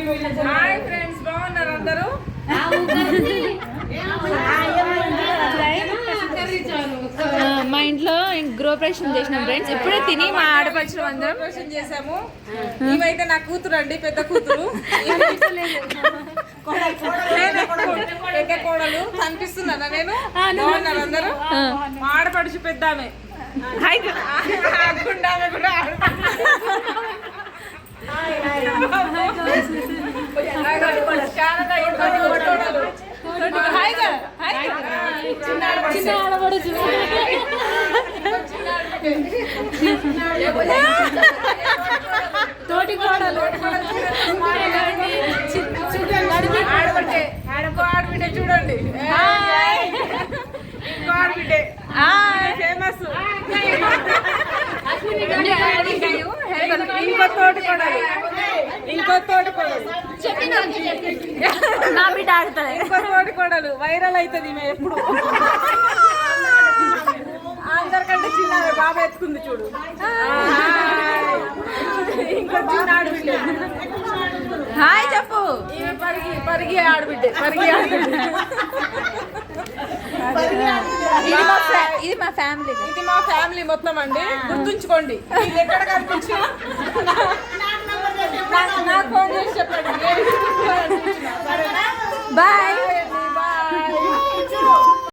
Hi friends, బాగున్నారు అందరూ? మా ఇంట్లో గృహప్రవేశం చేసినాం ఫ్రెండ్స్. ఇప్పుడే తిని మా ఆడపడుచులు అందరం ప్రవేశం చేసాము. ఇవైతే నా కూతురు అండి, పెద్ద కూతురు. పెద్ద కోడలు కనిపిస్తున్నానా నేను? బాగున్నారు అందరూ? మా ఆడపడుచు పెద్ద ఆమె. హాయ్ గుండామె కూడా చిన్న ఆడపడుచు తోటి కోడలు ఆడబిడ్డ చూడండి, ఇంకో ఆడబిడ్డ ఫేమస్. ఇంకో తోటి కోడలు, ఇంకో తోటి కోడలు, నా బిడ్డ ఆడుతుంది. ఇంకో తోటి కోడలు వైరల్ అవుతుంది ఈమె ఎప్పుడు. అందరికంటే చిన్న బాబా ఎత్తుకుంది చూడు. ఇంకో చిన్న ఆడబిడ్డ. హాయ్ చెప్పు. ఈమె పరిగి ఆడబిడ్డ, పరిగి ఆడబిడ్డ. ఇది మా ఫ్యామిలీ. ఇది మా ఫ్యామిలీ మొత్తం అండి, గుర్తుంచుకోండి. వీళ్ళు ఎక్కడ కనిపించినా